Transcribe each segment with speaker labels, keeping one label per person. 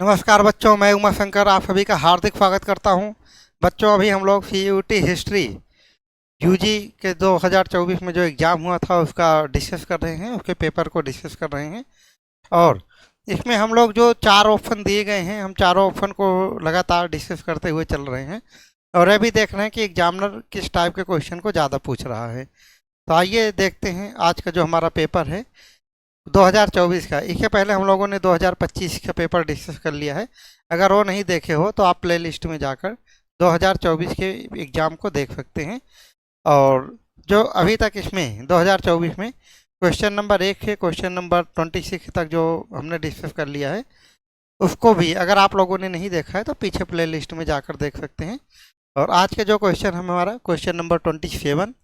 Speaker 1: नमस्कार बच्चों, मैं उमा शंकर आप सभी का हार्दिक स्वागत करता हूं। बच्चों, अभी हम लोग सीयूटी हिस्ट्री यूजी के 2024 में जो एग्ज़ाम हुआ था उसका डिस्कस कर रहे हैं, उसके पेपर को डिस्कस कर रहे हैं। और इसमें हम लोग जो चार ऑप्शन दिए गए हैं, हम चारों ऑप्शन को लगातार डिस्कस करते हुए चल रहे हैं और ये भी देख रहे हैं कि एग्जामिनर किस टाइप के क्वेश्चन को ज़्यादा पूछ रहा है। तो आइए देखते हैं आज का जो हमारा पेपर है 2024 का। इसके पहले हम लोगों ने 2025 का पेपर डिस्कस कर लिया है। अगर वो नहीं देखे हो तो आप प्ले लिस्ट में जाकर 2024 के एग्ज़ाम को देख सकते हैं। और जो अभी तक इसमें 2024 में क्वेश्चन नंबर 1 से क्वेश्चन नंबर 26 तक जो हमने डिस्कस कर लिया है, उसको भी अगर आप लोगों ने नहीं देखा है तो पीछे प्ले लिस्ट में जाकर देख सकते हैं। और आज के जो क्वेश्चन है हमारा क्वेश्चन नंबर 27,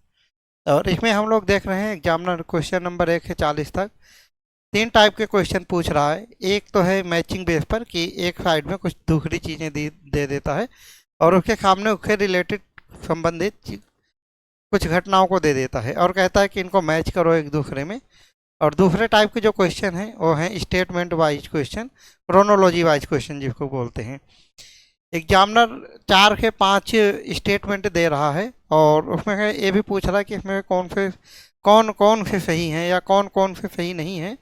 Speaker 1: और इसमें हम लोग देख रहे हैं एग्जामिनर क्वेश्चन नंबर 1 से 40 तक तीन टाइप के क्वेश्चन पूछ रहा है। एक तो है मैचिंग बेस पर कि एक साइड में कुछ दूसरी चीज़ें दे देता है और उसके सामने उसके रिलेटेड संबंधित कुछ घटनाओं को दे देता है और कहता है कि इनको मैच करो एक दूसरे में। और दूसरे टाइप के जो क्वेश्चन हैं वो हैं statement wise question, chronology wise question जिसको बोलते हैं। एग्जामिनर 4 से 5 स्टेटमेंट दे रहा है और उसमें ये भी पूछ रहा है कि इसमें कौन कौन से सही हैं या कौन कौन से सही नहीं हैं।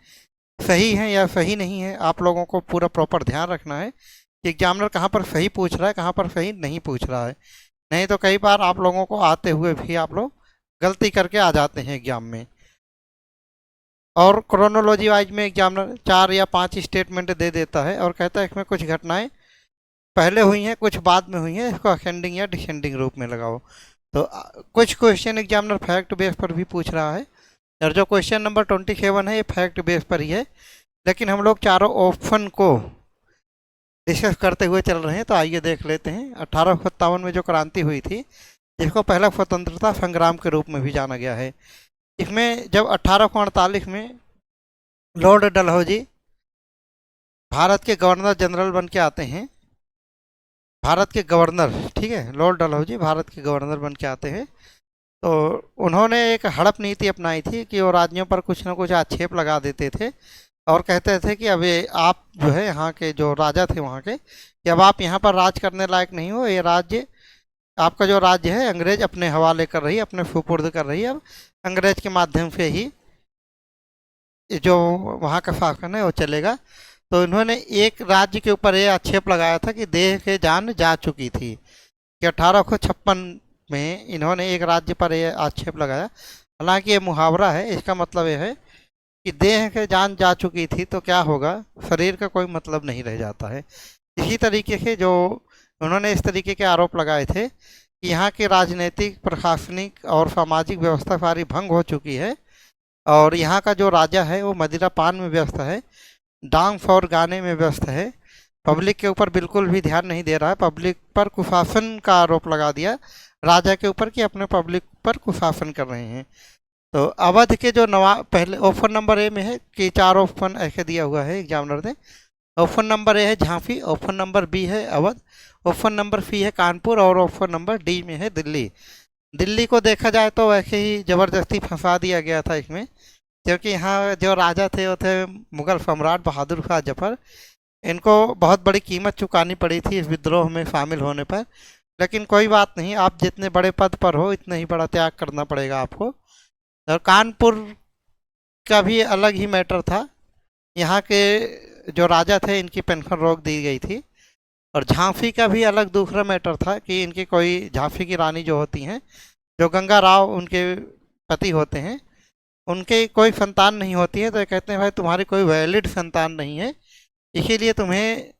Speaker 1: सही है या सही नहीं है, आप लोगों को पूरा प्रॉपर ध्यान रखना है कि एग्जामिनर कहाँ पर सही पूछ रहा है, कहाँ पर सही नहीं पूछ रहा है। नहीं तो कई बार आप लोगों को आते हुए भी आप लोग गलती करके आ जाते हैं एग्जाम में। और क्रोनोलॉजी वाइज में एग्जामिनर 4 या 5 स्टेटमेंट दे देता है और कहता है इसमें कुछ घटनाएं पहले हुई हैं कुछ बाद में हुई हैं, इसको असेंडिंग या डिसेंडिंग रूप में लगाओ। तो कुछ क्वेश्चन एग्जामिनर फैक्ट बेस पर भी पूछ रहा है और जो क्वेश्चन नंबर 27 है ये फैक्ट बेस पर ही है, लेकिन हम लोग चारों ऑप्शन को डिस्कस करते हुए चल रहे हैं। तो आइए देख लेते हैं। 1857 में जो क्रांति हुई थी, जिसको पहला स्वतंत्रता संग्राम के रूप में भी जाना गया है, इसमें जब 1848 में लॉर्ड डलहौजी भारत के गवर्नर जनरल बन के आते हैं, भारत के गवर्नर, ठीक है, लॉर्ड डलहौजी भारत के गवर्नर बन के आते हैं, तो उन्होंने एक हड़प नीति अपनाई थी कि वो राज्यों पर कुछ ना कुछ आक्षेप लगा देते थे और कहते थे कि अब ये आप जो है यहाँ के जो राजा थे वहाँ के, कि अब आप यहाँ पर राज करने लायक नहीं हो, ये राज्य आपका जो राज्य है अंग्रेज अपने हवाले कर रही है, अपने सुपुर्द कर रही है। अब अंग्रेज के माध्यम से ही जो वहाँ का शासन है वो चलेगा। तो इन्होंने एक राज्य के ऊपर ये आक्षेप लगाया था कि देह के जान जा चुकी थी, कि 1856 में इन्होंने एक राज्य पर यह आक्षेप लगाया। हालांकि ये मुहावरा है, इसका मतलब यह है कि देह के जान जा चुकी थी तो क्या होगा, शरीर का कोई मतलब नहीं रह जाता है। इसी तरीके से जो उन्होंने इस तरीके के आरोप लगाए थे कि यहाँ की राजनीतिक, प्रशासनिक और सामाजिक व्यवस्था सारी भंग हो चुकी है और यहाँ का जो राजा है वो मदिरा पान में व्यस्त है, डांस और गाने में व्यस्त है, पब्लिक के ऊपर बिल्कुल भी ध्यान नहीं दे रहा है, पब्लिक पर कुशासन का आरोप लगा दिया राजा के ऊपर कि अपने पब्लिक पर कुशासन कर रहे हैं। तो अवध के जो नवाब, पहले ऑप्शन नंबर ए में है कि 4 ऑप्शन ऐसे दिया हुआ है एग्जामिनर ने। ऑप्शन नंबर ए है झांसी, ऑप्शन नंबर बी है अवध, ऑप्शन नंबर सी है कानपुर और ऑप्शन नंबर डी में है दिल्ली। दिल्ली को देखा जाए तो वैसे ही ज़बरदस्ती फंसा दिया गया था इसमें, क्योंकि यहाँ जो राजा थे वो थे मुगल सम्राट बहादुर शाह जफर। इनको बहुत बड़ी कीमत चुकानी पड़ी थी इस विद्रोह में शामिल होने पर, लेकिन कोई बात नहीं, आप जितने बड़े पद पर हो इतना ही बड़ा त्याग करना पड़ेगा आपको। और कानपुर का भी अलग ही मैटर था, यहाँ के जो राजा थे इनकी पेंशन रोक दी गई थी। और झांसी का भी अलग दूसरा मैटर था कि इनकी कोई, झांसी की रानी जो होती हैं, जो गंगा राव उनके पति होते हैं, उनके कोई संतान नहीं होती है। तो ये कहते हैं भाई तुम्हारी कोई वैलिड संतान नहीं है, इसीलिए तुम्हें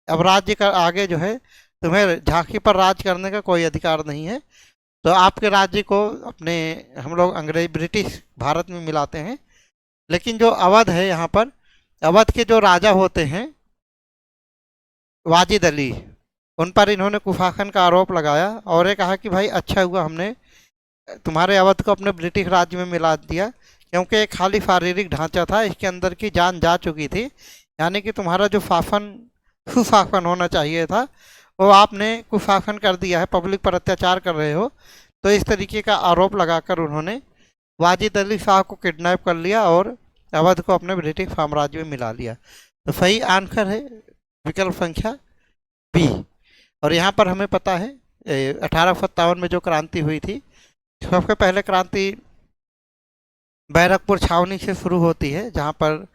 Speaker 1: अब राज्य का आगे जो है तुम्हें झांसी पर राज करने का कोई अधिकार नहीं है। तो आपके राज्य को अपने हम लोग अंग्रेज ब्रिटिश भारत में मिलाते हैं। लेकिन जो अवध है, यहाँ पर अवध के जो राजा होते हैं वाजिद अली, उन पर इन्होंने कुशासन का आरोप लगाया और ये कहा कि भाई अच्छा हुआ हमने तुम्हारे अवध को अपने ब्रिटिश राज्य में मिला दिया, क्योंकि एक खाली शारीरिक ढांचा था, इसके अंदर की जान जा चुकी थी। यानी कि तुम्हारा जो शासन, सुशासन होना चाहिए था, वो आपने कुशासन कर दिया है, पब्लिक पर अत्याचार कर रहे हो। तो इस तरीके का आरोप लगाकर उन्होंने वाजिद अली शाह को किडनैप कर लिया और अवध को अपने ब्रिटिश साम्राज्य में मिला लिया। तो सही आंसर है विकल्प संख्या बी। और यहाँ पर हमें पता है 1857 में जो क्रांति हुई थी, सबसे पहले क्रांति बैरकपुर छावनी से शुरू होती है, जहाँ पर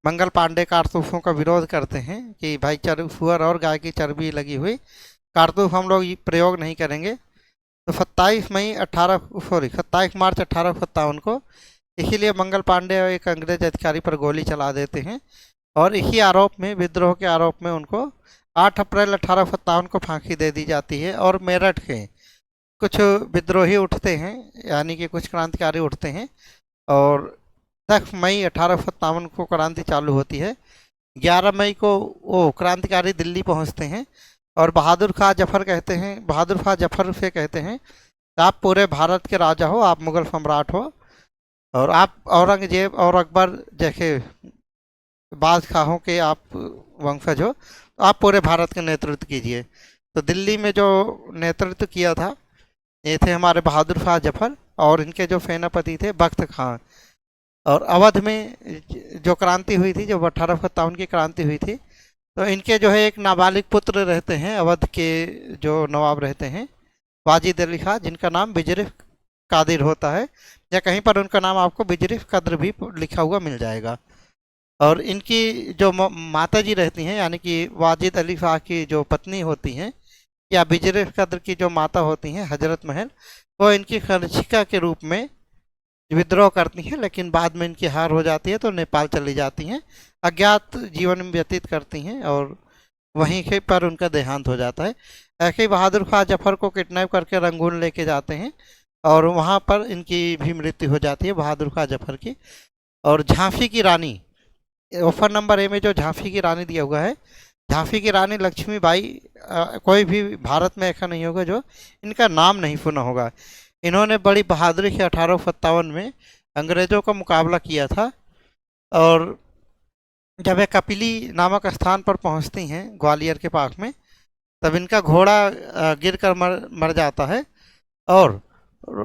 Speaker 1: मंगल पांडे कारतूसों का विरोध करते हैं कि भाई सुअर और गाय की चर्बी लगी हुई कारतूस हम लोग प्रयोग नहीं करेंगे। तो 27 मार्च 1857 को इसीलिए मंगल पांडे और एक अंग्रेज अधिकारी पर गोली चला देते हैं, और इसी आरोप में, विद्रोह के आरोप में, उनको 8 अप्रैल 1857 को फांसी दे दी जाती है। और मेरठ के कुछ विद्रोही उठते हैं, यानी कि कुछ क्रांतिकारी उठते हैं, और 10 मई 1857 को क्रांति चालू होती है। 11 मई को वो क्रांतिकारी दिल्ली पहुंचते हैं और बहादुर खां जफर से कहते हैं कि आप पूरे भारत के राजा हो, आप मुगल सम्राट हो, और आप औरंगजेब और अकबर जैसे बादशाहों के आप वंशज हो, तो आप पूरे भारत का नेतृत्व कीजिए। तो दिल्ली में जो नेतृत्व किया था ये थे हमारे बहादुर शाह जफर, और इनके जो सेनापति थे बख्त खां। और अवध में जो क्रांति हुई थी, जो 1857 की क्रांति हुई थी, तो इनके जो है एक नाबालिग पुत्र रहते हैं, अवध के जो नवाब रहते हैं वाजिद अली खां, जिनका नाम बिजरिफ कादिर होता है, या कहीं पर उनका नाम आपको बिजरिफ कद्र भी लिखा हुआ मिल जाएगा। और इनकी जो माता जी रहती हैं, यानी कि वाजिद अली शाह की जो पत्नी होती हैं, या बिजरिफ कद्र की जो माता होती हैं हजरत महल, वो इनकी खर्चिका के रूप में विद्रोह करती हैं, लेकिन बाद में इनकी हार हो जाती है तो नेपाल चली जाती हैं, अज्ञात जीवन व्यतीत करती हैं, और वहीं के पर उनका देहांत हो जाता है। ऐसे ही बहादुर खां जफर को किडनैप करके रंगून लेके जाते हैं, और वहाँ पर इनकी भी मृत्यु हो जाती है बहादुर खां जफर की। और झांसी की रानी, ऑफर नंबर ए में जो झांसी की रानी दिया हुआ है, झांसी की रानी लक्ष्मीबाई, कोई भी भारत में ऐसा नहीं होगा जो इनका नाम नहीं सुना होगा। इन्होंने बड़ी बहादुरी से 1857 में अंग्रेज़ों का मुकाबला किया था, और जब वे कपिली नामक स्थान पर पहुंचती हैं ग्वालियर के पास में, तब इनका घोड़ा गिरकर मर जाता है, और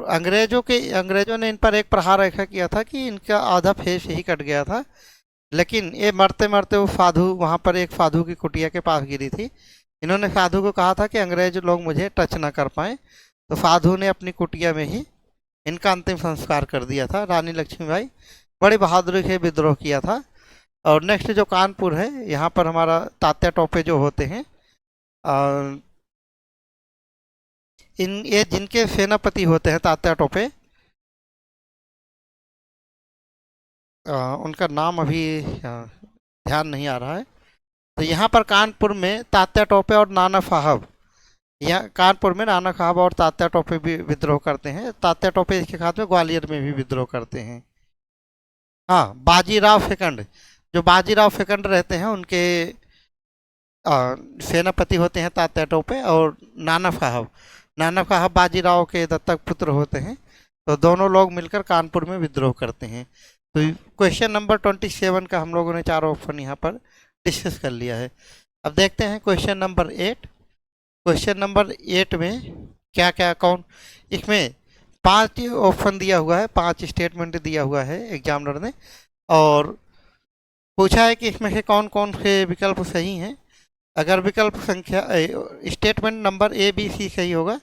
Speaker 1: अंग्रेज़ों ने इन पर एक प्रहार ऐसा किया था कि इनका आधा फेस ही कट गया था। लेकिन ये मरते मरते वो साधु, वहाँ पर एक साधु की कुटिया के पास गिरी थी। इन्होंने साधु को कहा था कि अंग्रेज लोग मुझे टच ना कर पाएँ, तो साधु ने अपनी कुटिया में ही इनका अंतिम संस्कार कर दिया था। रानी लक्ष्मीबाई बड़ी बहादुरी से विद्रोह किया था। और नेक्स्ट जो कानपुर है, यहाँ पर हमारा तात्या टोपे जो होते हैं, ये जिनके सेनापति होते हैं तात्या टोपे, उनका नाम अभी ध्यान नहीं आ रहा है। तो यहाँ पर कानपुर में तात्या टोपे और नाना साहब, यहाँ कानपुर में नाना साहब और तात्या टोपे भी विद्रोह करते हैं। तात्या टोपे इसके साथ में ग्वालियर में भी विद्रोह करते हैं। हाँ, बाजीराव सेकंड, जो बाजीराव सेकंड रहते हैं, उनके सेनापति होते हैं तात्या टोपे, और नाना साहब बाजीराव के दत्तक पुत्र होते हैं। तो दोनों लोग मिलकर कानपुर में विद्रोह करते हैं। तो क्वेश्चन नंबर 27 का हम लोगों ने 4 ऑप्शन यहाँ पर डिस्कस कर लिया है। अब देखते हैं क्वेश्चन नंबर 8। क्वेश्चन नंबर 8 में क्या क्या कौन, इसमें 5 ऑप्शन दिया हुआ है, 5 स्टेटमेंट दिया हुआ है एग्जामिनर ने, और पूछा है कि इसमें से कौन कौन से विकल्प सही हैं। अगर विकल्प संख्या statement number A B C सही होगा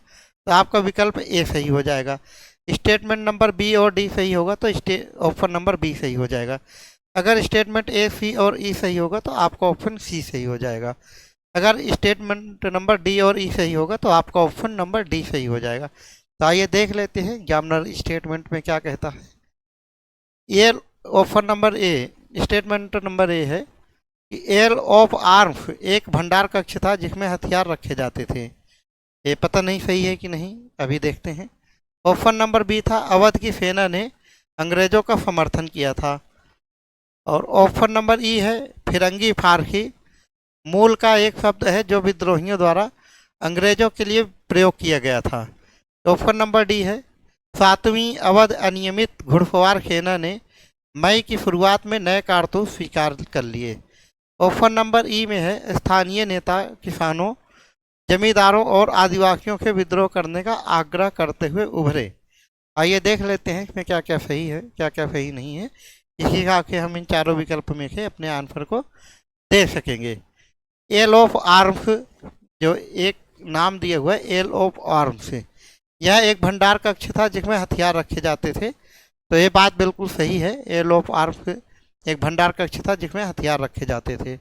Speaker 1: तो आपका विकल्प ए सही हो जाएगा। स्टेटमेंट नंबर बी और डी सही होगा तो ऑप्शन नंबर बी सही हो जाएगा। अगर स्टेटमेंट ए सी और ई सही होगा तो आपका ऑप्शन सी सही हो जाएगा। अगर स्टेटमेंट नंबर डी और ई सही होगा तो आपका ऑप्शन नंबर डी सही हो जाएगा। तो आइए देख लेते हैं एग्जामिनर स्टेटमेंट में क्या कहता है। ये option number A, statement number ए है कि एल ऑफ आर्म्स एक भंडार कक्ष था जिसमें हथियार रखे जाते थे। ये पता नहीं सही है कि नहीं, अभी देखते हैं। ऑप्शन नंबर बी था अवध की सेना ने अंग्रेजों का समर्थन किया था। और ऑप्शन नंबर ई है फिरंगी फारसी मूल का एक शब्द है जो विद्रोहियों द्वारा अंग्रेजों के लिए प्रयोग किया गया था। ऑप्शन नंबर डी है 7वीं अवध अनियमित घुड़सवार सेना ने मई की शुरुआत में नए कारतूस स्वीकार कर लिए। ऑप्शन नंबर ई में है स्थानीय नेता किसानों, जमींदारों और आदिवासियों के विद्रोह करने का आग्रह करते हुए उभरे। आइए देख लेते हैं इसमें क्या क्या सही है, क्या क्या सही नहीं है। इसी हिसाब से हम इन चारों विकल्प में से अपने आंसर को दे सकेंगे। एल ऑफ आर्म्स, जो एक नाम दिया हुआ है एल ऑफ आर्म्स, यह एक भंडार कक्ष था जिसमें हथियार रखे जाते थे। तो ये बात बिल्कुल सही है, एल ऑफ आर्म्स एक भंडार कक्ष था जिसमें हथियार रखे जाते थे।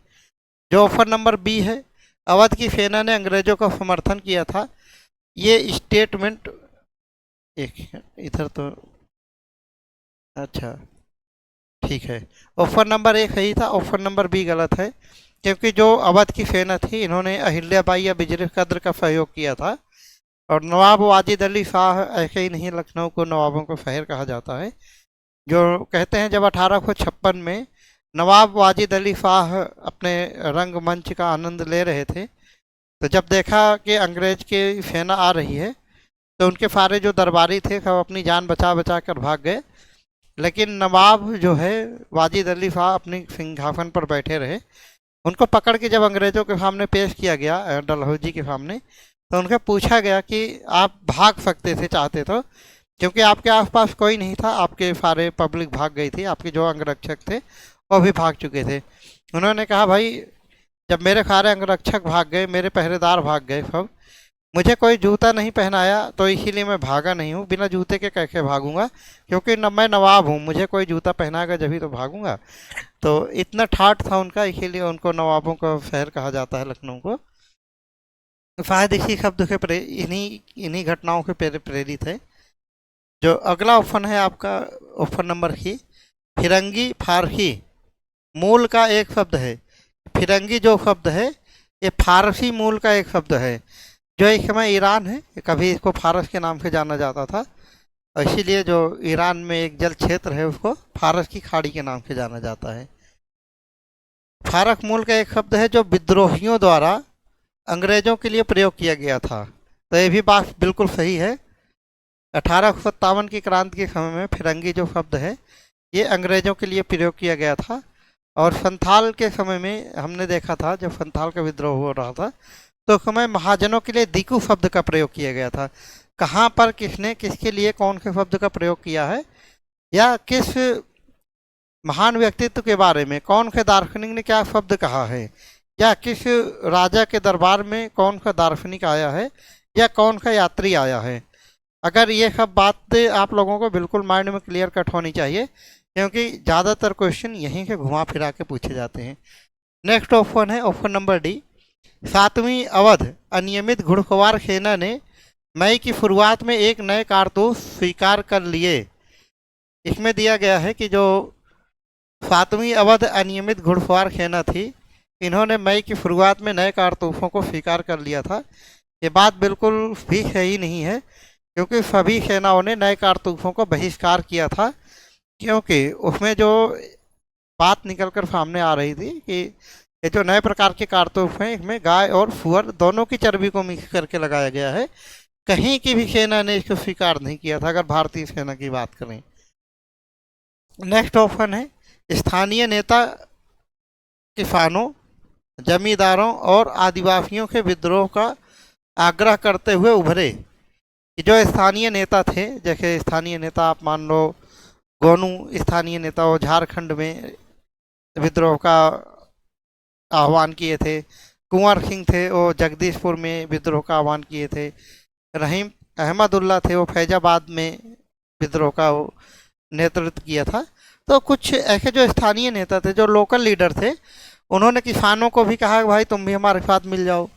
Speaker 1: जो ऑप्शन नंबर बी है, अवध की सेना ने अंग्रेजों का समर्थन किया था, ये स्टेटमेंट एक इधर तो अच्छा ठीक है, ऑप्शन नंबर ए सही था, ऑप्शन नंबर बी गलत है। क्योंकि जो अवध की सेना थी इन्होंने अहिल्याबाई या वजीर कद्र का सहयोग किया था। और नवाब वाजिद अली शाह, ऐसे ही नहीं लखनऊ को नवाबों का शहर कहा जाता है, जो कहते हैं जब 1856 में नवाब वाजिद अली शाह अपने रंगमंच का आनंद ले रहे थे, तो जब देखा कि अंग्रेज की सेना आ रही है तो उनके सारे जो दरबारी थे सब अपनी जान बचा बचा कर भाग गए। लेकिन नवाब जो है वाजिद अली शाह अपनी सिंहासन पर बैठे रहे। उनको पकड़ के जब अंग्रेज़ों के सामने पेश किया गया, डलहौजी के सामने, तो उनसे पूछा गया कि आप भाग सकते थे चाहते तो, क्योंकि आपके आसपास कोई नहीं था, आपके सारे पब्लिक भाग गई थी, आपके जो अंगरक्षक थे वो भी भाग चुके थे। उन्होंने कहा भाई जब मेरे सारे अंगरक्षक भाग गए, मेरे पहरेदार भाग गए सब, मुझे कोई जूता नहीं पहनाया तो इसीलिए मैं भागा नहीं हूँ, बिना जूते के कैसे भागूंगा, क्योंकि मैं नवाब हूँ, मुझे कोई जूता पहनाएगा जभी तो भागूंगा। तो इतना ठाठ था उनका, इसीलिए उनको नवाबों का शहर कहा जाता है लखनऊ को। शायद इसी शब्द के इन्हीं घटनाओं के प्रेरित है। जो अगला ऑप्शन है आपका, ऑप्शन नंबर ही, फिरंगी फारसी मूल का एक शब्द है। फिरंगी जो शब्द है ये फारसी मूल का एक शब्द है, जो एक समय ईरान है, कभी इसको फारस के नाम से जाना जाता था, और इसीलिए जो ईरान में एक जल क्षेत्र है उसको फारस की खाड़ी के नाम से जाना जाता है। फारस मूल का एक शब्द है जो विद्रोहियों द्वारा अंग्रेजों के लिए प्रयोग किया गया था। तो ये भी बात बिल्कुल सही है। 1857 की क्रांति के समय में फिरंगी जो शब्द है ये अंग्रेजों के लिए प्रयोग किया गया था। और संथाल के समय में हमने देखा था, जब संथाल का विद्रोह हो रहा था तो उस समय महाजनों के लिए दीकू शब्द का प्रयोग किया गया था। कहाँ पर किसने किसके लिए कौन से शब्द का प्रयोग किया है, या किस महान व्यक्तित्व के बारे में कौन से दार्शनिक ने क्या शब्द कहा है, या किस राजा के दरबार में कौन सा दार्शनिक आया है, या कौन सा यात्री आया है, अगर ये सब बात आप लोगों को बिल्कुल माइंड में क्लियर कट होनी चाहिए, क्योंकि ज़्यादातर क्वेश्चन यहीं से घुमा फिरा के पूछे जाते हैं। नेक्स्ट ऑप्शन है ऑप्शन नंबर डी, 7वीं अवध अनियमित घुड़सवार सेना ने मई की शुरुआत में एक नए कारतूस स्वीकार कर लिए। इसमें दिया गया है कि जो 7वीं अवध अनियमित घुड़सवार सेना थी, इन्होंने मई की शुरुआत में नए कारतूसों को स्वीकार कर लिया था। ये बात बिल्कुल भी सही नहीं है, क्योंकि सभी सेनाओं ने नए कारतूसों को बहिष्कार किया था। क्योंकि उसमें जो बात निकल कर सामने आ रही थी कि ये जो नए प्रकार के कारतूस हैं इसमें गाय और सुअर दोनों की चर्बी को मिक्स करके लगाया गया है। कहीं की भी सेना ने इसको स्वीकार नहीं किया था, अगर भारतीय सेना की बात करें। नेक्स्ट ऑप्शन है, स्थानीय नेता किसानों, जमींदारों और आदिवासियों के विद्रोह का आग्रह करते हुए उभरे। जो स्थानीय नेता थे, जैसे स्थानीय नेता आप मान लो गोनू स्थानीय नेता, वो झारखंड में विद्रोह का आह्वान किए थे। कुंवर सिंह थे, वो जगदीशपुर में विद्रोह का आह्वान किए थे। रहीम अहमदुल्ला थे, वो फैजाबाद में विद्रोह का नेतृत्व किया था। तो कुछ ऐसे जो स्थानीय नेता थे, जो लोकल लीडर थे, उन्होंने किसानों को भी कहा भाई तुम भी हमारे साथ मिल जाओ,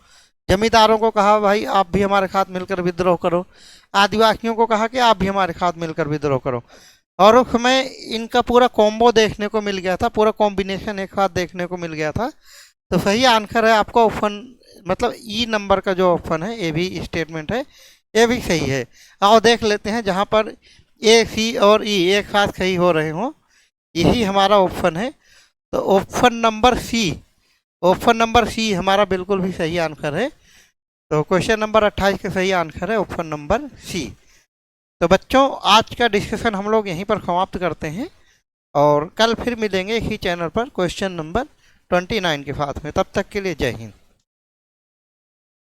Speaker 1: जमींदारों को कहा भाई आप भी हमारे साथ मिलकर विद्रोह करो, आदिवासियों को कहा कि आप भी हमारे साथ मिलकर विद्रोह करो। और उस समय इनका पूरा कॉम्बो देखने को मिल गया था, पूरा कॉम्बिनेशन एक साथ देखने को मिल गया था। तो सही आंसर है आपका ऑप्शन, मतलब ई नंबर का जो ऑप्शन है, ये भी स्टेटमेंट है, ये भी सही है। आओ देख लेते हैं जहाँ पर ए, सी और ई एक साथ सही हो रहे हों, यही हमारा ऑप्शन है। तो ऑप्शन नंबर सी हमारा बिल्कुल भी सही आंसर है। तो क्वेश्चन नंबर 28 का सही आंसर है ऑप्शन नंबर सी। तो बच्चों आज का डिस्कशन हम लोग यहीं पर समाप्त करते हैं, और कल फिर मिलेंगे इसी चैनल पर क्वेश्चन नंबर 29 के साथ में। तब तक के लिए जय हिंद।